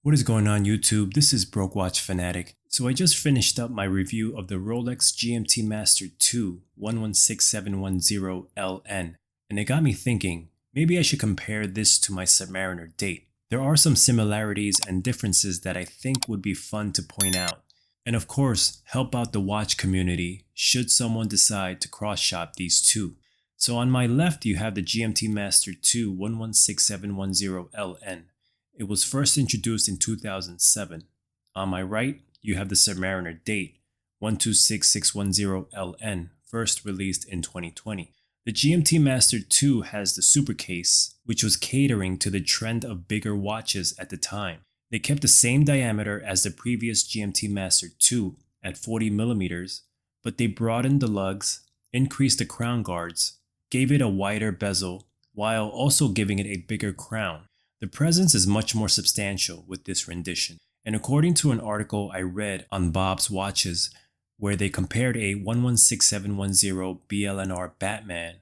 What is going on YouTube? This is Broke Watch Fanatic. So I just finished up my review of the Rolex GMT-Master II 116710LN, and it got me thinking, maybe I should compare this to my Submariner date. There are some similarities and differences that I think would be fun to point out, and of course help out the watch community should someone decide to cross-shop these two. So on my left you have the GMT-Master II 116710LN. It was first introduced in 2007. On my right, you have the Submariner date 126610LN, first released in 2020. The GMT Master II has the super case, which was catering to the trend of bigger watches at the time. They kept the same diameter as the previous GMT Master II at 40mm, but they broadened the lugs, increased the crown guards, gave it a wider bezel, while also giving it a bigger crown. The presence is much more substantial with this rendition, and according to an article I read on Bob's Watches where they compared a 116710 BLNR Batman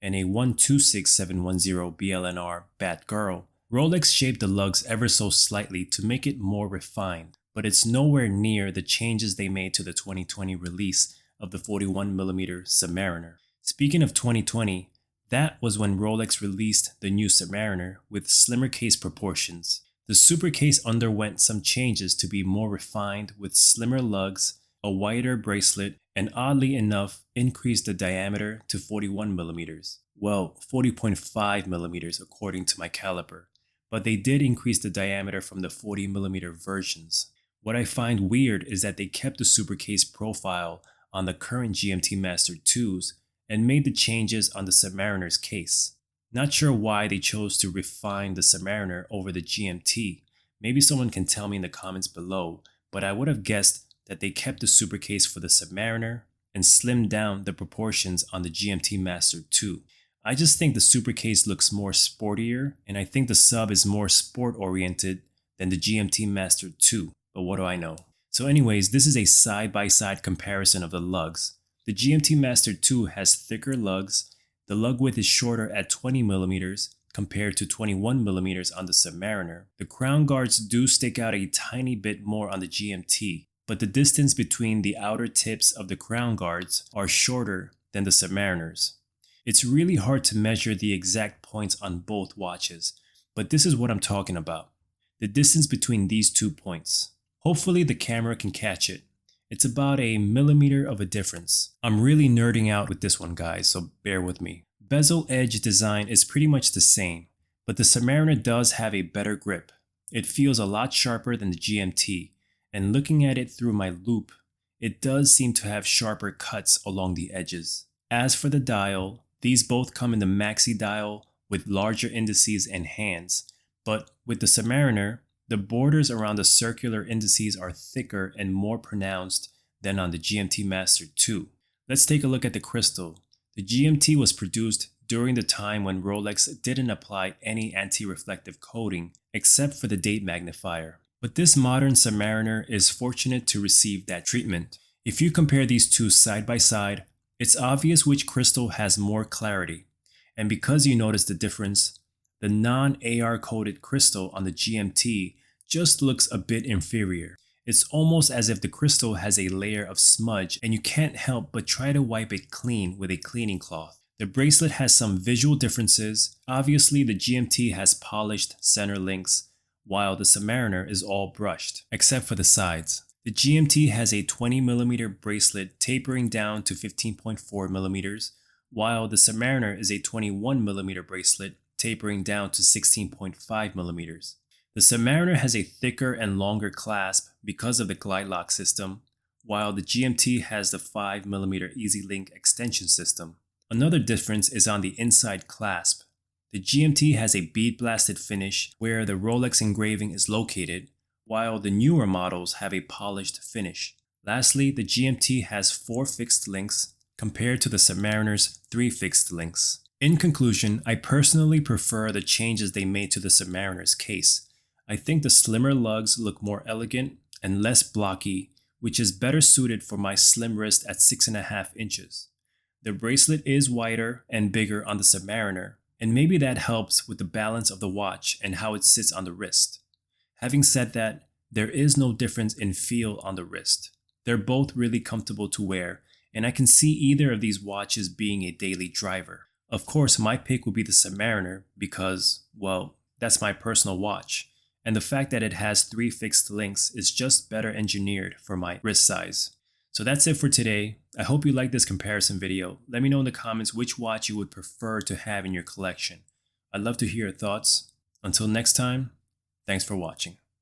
and a 126710 BLNR Batgirl, Rolex shaped the lugs ever so slightly to make it more refined, but it's nowhere near the changes they made to the 2020 release of the 41mm Submariner. Speaking of 2020, that was when Rolex released the new Submariner with slimmer case proportions. The super case underwent some changes to be more refined with slimmer lugs, a wider bracelet, and oddly enough increased the diameter to 41mm. Well, 40.5mm according to my caliper, but they did increase the diameter from the 40mm versions. What I find weird is that they kept the super case profile on the current GMT Master IIs and made the changes on the Submariner's case. Not sure why they chose to refine the Submariner over the GMT. Maybe someone can tell me in the comments below, but I would have guessed that they kept the super case for the Submariner and slimmed down the proportions on the GMT Master II. I just think the super case looks more sportier, and I think the sub is more sport oriented than the GMT Master II, but what do I know? So anyways, this is a side-by-side comparison of the lugs. The GMT Master II has thicker lugs. The lug width is shorter at 20mm compared to 21mm on the Submariner. The crown guards do stick out a tiny bit more on the GMT, but the distance between the outer tips of the crown guards are shorter than the Submariners. It's really hard to measure the exact points on both watches, but this is what I'm talking about. The distance between these 2 points. Hopefully the camera can catch it. It's about a millimeter of a difference. I'm really nerding out with this one, guys, so bear with me. Bezel edge design is pretty much the same, but the Submariner does have a better grip. It feels a lot sharper than the GMT, and looking at it through my loupe, it does seem to have sharper cuts along the edges. As for the dial, these both come in the maxi dial with larger indices and hands, but with the Submariner, the borders around the circular indices are thicker and more pronounced than on the GMT Master II. Let's take a look at the crystal. The GMT was produced during the time when Rolex didn't apply any anti-reflective coating except for the date magnifier. But this modern Submariner is fortunate to receive that treatment. If you compare these two side by side, it's obvious which crystal has more clarity. And because you notice the difference, the non-AR coated crystal on the GMT just looks a bit inferior. It's almost as if the crystal has a layer of smudge and you can't help but try to wipe it clean with a cleaning cloth. The bracelet has some visual differences. Obviously the GMT has polished center links, while the Submariner is all brushed, except for the sides. The GMT has a 20mm bracelet tapering down to 15.4mm, while the Submariner is a 21mm bracelet tapering down to 16.5mm. The Submariner has a thicker and longer clasp because of the glide lock system, while the GMT has the 5mm Easy Link extension system. Another difference is on the inside clasp. The GMT has a bead blasted finish where the Rolex engraving is located, while the newer models have a polished finish. Lastly, the GMT has 4 fixed links compared to the Submariner's 3 fixed links. In conclusion, I personally prefer the changes they made to the Submariner's case. I think the slimmer lugs look more elegant and less blocky, which is better suited for my slim wrist at 6.5 inches. The bracelet is wider and bigger on the Submariner, and maybe that helps with the balance of the watch and how it sits on the wrist. Having said that, there is no difference in feel on the wrist. They're both really comfortable to wear, and I can see either of these watches being a daily driver. Of course, my pick would be the Submariner because, well, that's my personal watch, and the fact that it has 3 fixed links is just better engineered for my wrist size. So that's it for today. I hope you liked this comparison video. Let me know in the comments which watch you would prefer to have in your collection. I'd love to hear your thoughts. Until next time, thanks for watching.